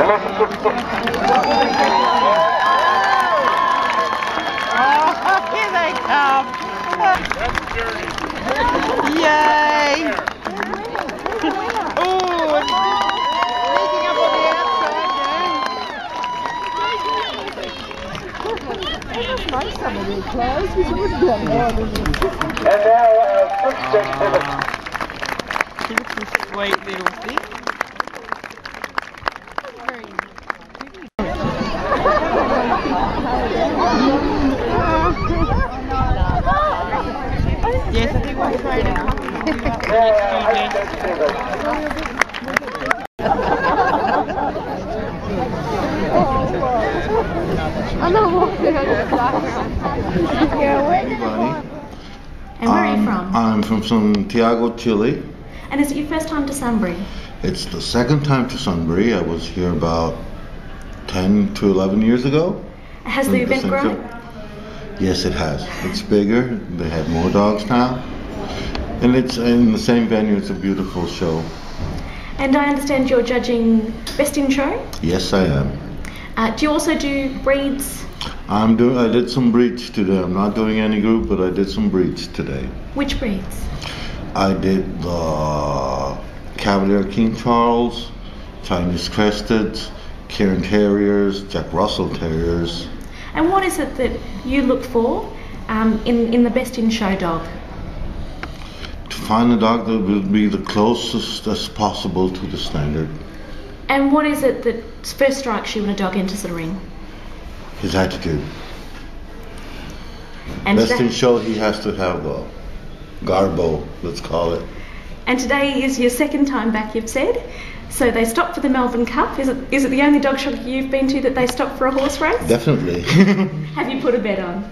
Here they come. Yay! Oh, it's sneaking up on the outside now. That's nice, some of their clothes. We wouldn't be on board. And now, footsteps to the... It's a sweet little thing. Yes, I think we'll try it out. And where are you from? I'm from Santiago, Chile. And is it your first time to Sunbury? It's the second time to Sunbury. I was here about 10 to 11 years ago. Has the event grown? Yes, it has. It's bigger. They have more dogs now. And it's in the same venue. It's a beautiful show. And I understand you're judging Best in Show? Yes, I am. Do you also do breeds? I did some breeds today. I'm not doing any group, but I did some breeds today. Which breeds? I did the Cavalier King Charles, Chinese Cresteds, Cairn Terriers, Jack Russell Terriers. And what is it that you look for in the Best in Show dog? To find a dog that will be the closest as possible to the standard. And what is it that first strikes you when a dog enters the ring? His attitude. And Best in Show, he has to have the garbo, let's call it. And today is your second time back, you've said. So they stopped for the Melbourne Cup. Is it the only dog show you've been to that they stopped for a horse race? Definitely. Have you put a bet on?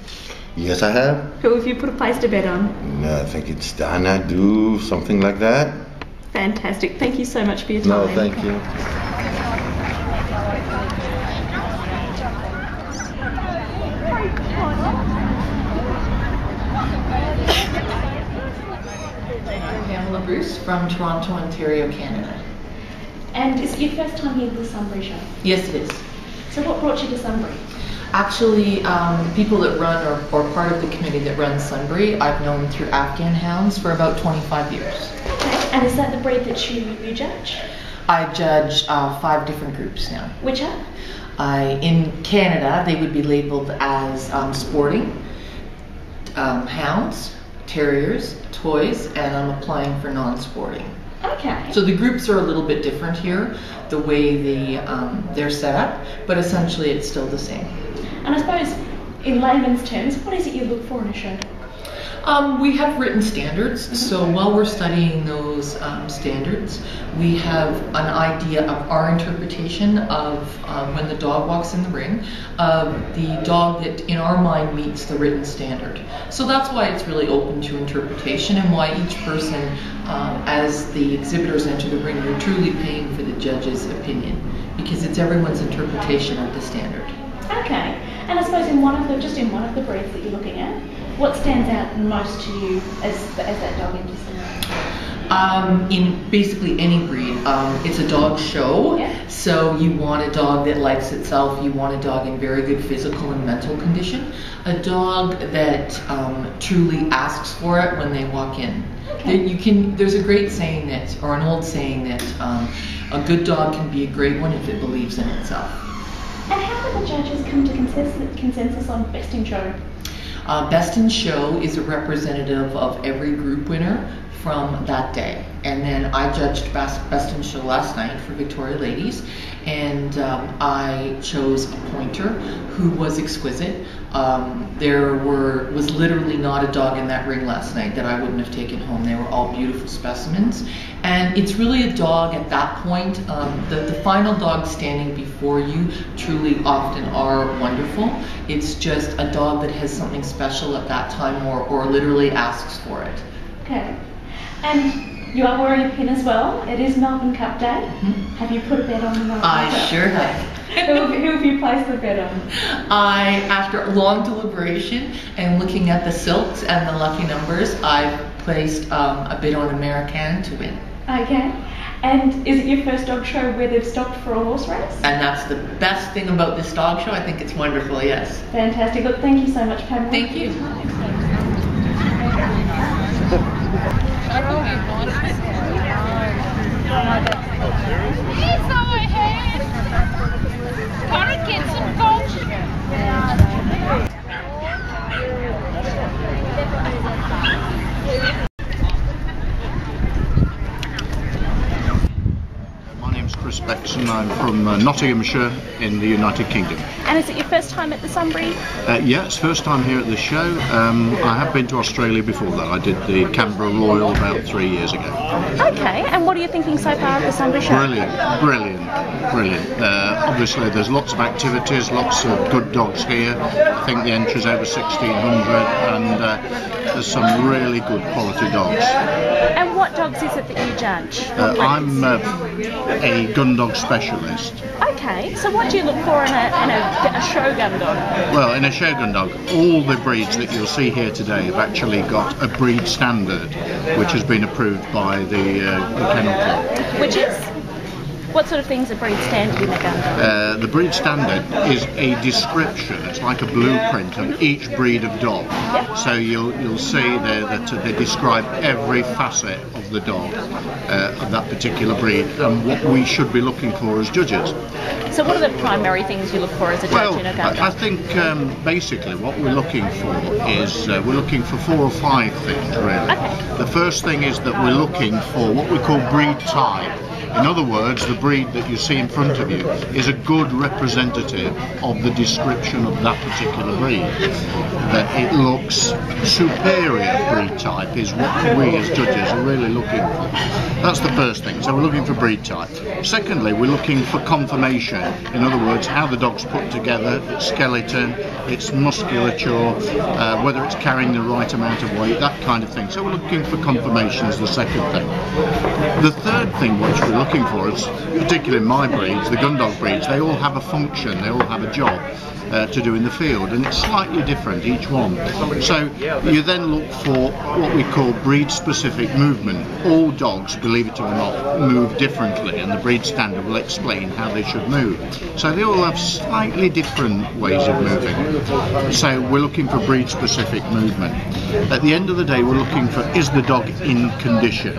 Yes, I have. Who have you placed a bet on? I think it's Dana Do, something like that. Fantastic. Thank you so much for your time. No, thank you. Bruce from Toronto, Ontario, Canada. And is it your first time here at the Sunbury show? Yes, it is. So what brought you to Sunbury? Actually, people that run or part of the committee that runs Sunbury, I've known through Afghan hounds for about 25 years. Okay. And is that the breed that you judge? I judge 5 different groups now. Which are? In Canada, they would be labeled as sporting, hounds, terriers, toys, and I'm applying for non-sporting. Okay. So the groups are a little bit different here, the way they're set up, but essentially it's still the same. And I suppose, in layman's terms, what is it you look for in a show dog? We have written standards, so while we're studying those standards, we have an idea of our interpretation of when the dog walks in the ring, of the dog that in our mind meets the written standard. So that's why it's really open to interpretation, and why each person, as the exhibitors enter the ring, you're truly paying for the judge's opinion, because it's everyone's interpretation of the standard. Okay. And I suppose in one of the breeds that you're looking at, what stands out most to you as that dog enters the ring? In basically any breed, it's a dog show, yeah. So you want a dog that likes itself, you want a dog in very good physical and mental condition, a dog that truly asks for it when they walk in. Okay. There's a great saying that, or an old saying that, a good dog can be a great one if it believes in itself. And how do the judges come to consensus on Best in Show? Best in Show is a representative of every group winner from that day. And then I judged Best in Show last night for Victoria Ladies, and I chose a pointer who was exquisite. There was literally not a dog in that ring last night that I wouldn't have taken home. They were all beautiful specimens. And it's really a dog at that point. The final dogs standing before you truly often are wonderful. It's just a dog that has something special at that time, or literally asks for it. Okay. And you are wearing a pin as well. It is Melbourne Cup Day. Mm-hmm. Have you put a bet on the Melbourne Cup? I sure have. Who have you placed the bet on? After long deliberation and looking at the silks and the lucky numbers, I placed a bid on American to win. Okay. And is it your first dog show where they've stopped for a horse race? And that's the best thing about this dog show. I think it's wonderful, yes. Fantastic. Look, thank you so much, Pamela. Thank you. He's so ahead. Gotta get some coach. My name's Chris Beckson. I'm from Nottinghamshire in the United Kingdom. And is it your first time at the Sunbury? Yeah, it's first time here at the show. I have been to Australia before that. I did the Canberra Royal about 3 years ago. Okay, and what are you thinking so far of the Sunbury show? Brilliant. Obviously there's lots of activities, lots of good dogs here. I think the entry's over 1,600 and there's some really good quality dogs. And what dogs is it that you judge? I'm a gun dog specialist. Okay, so what do you look for in a show gun dog? Well, in a shogun dog, all the breeds that you'll see here today have actually got a breed standard which has been approved by the Kennel Club. Which is? What sort of things are breed standard in a gun dog? The breed standard is a description, it's like a blueprint of each breed of dog. Yep. So you'll see there that they describe every facet of the dog of that particular breed and what we should be looking for as judges. So what are the primary things you look for as a judge in a gun dog? I think basically what we're looking for is we're looking for 4 or 5 things really. Okay. The first thing is that we're looking for what we call breed type. In other words, the breed that you see in front of you is a good representative of the description of that particular breed. That it looks superior breed type is what we as judges are really looking for. That's the first thing. So we're looking for breed type. Secondly, we're looking for conformation. In other words, how the dog's put together, its skeleton, its musculature, whether it's carrying the right amount of weight, that kind of thing. So we're looking for conformation as the second thing. The third thing which we're looking for is, particularly in my breeds, the gun dog breeds, they all have a function, they all have a job to do in the field, and it's slightly different each one. So you then look for what we call breed specific movement. All dogs, believe it or not, move differently, and the breed standard will explain how they should move. So they all have slightly different ways of moving. So we're looking for breed specific movement. At the end of the day, we're looking for, is the dog in condition?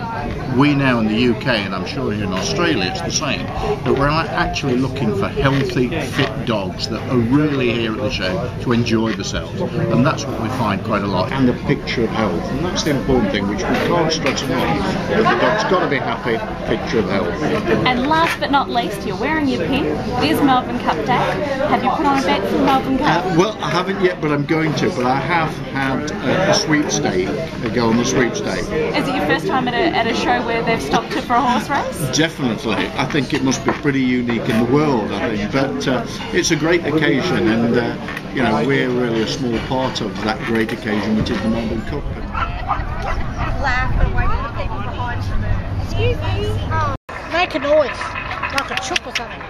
We now in the UK, and I'm sure here in Australia it's the same, but we're actually looking for healthy, fit dogs that are really here at the show to enjoy themselves, and that's what we find quite a lot. And the picture of health, and that's the important thing which we can't stress enough, that the dog's got to be happy, picture of health. And last but not least, you're wearing your pin. There's Melbourne Cup Day. Have you put on a bet for Melbourne Cup? Well, I haven't yet, but I'm going to. But I have had a sweepstake, a go on the sweepstake. Is it your first time at a show where they've stopped it for a horse race? Definitely. I think it must be pretty unique in the world, I think. But it's a great occasion, and you know, we're really a small part of that great occasion, which is the Melbourne Cup. Laugh and wait for the people behind you. Excuse me. Make a noise, like a chook or something.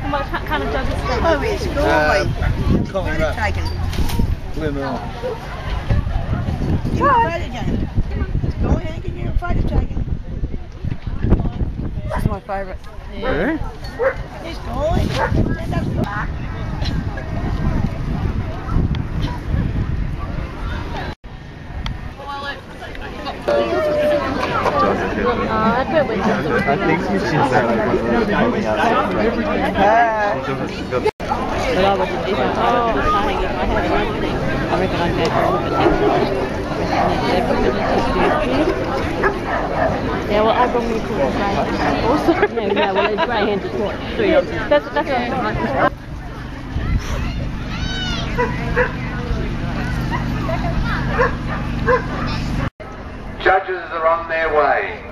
What kind of dog is that? Oh, it's good. Calling up. Blue Moon. You're afraid of Jane. Go ahead, and you're afraid of taking. That's my favourite. Really? It's going. Stand up. I think she's like coming out. But I would if I was saying if I had one thing, I reckon I'd go for all of it. Yeah, well, I brought me to the greyhound also. Yeah, well, there's greyhounds as well. That's what I'm Judges are on their way.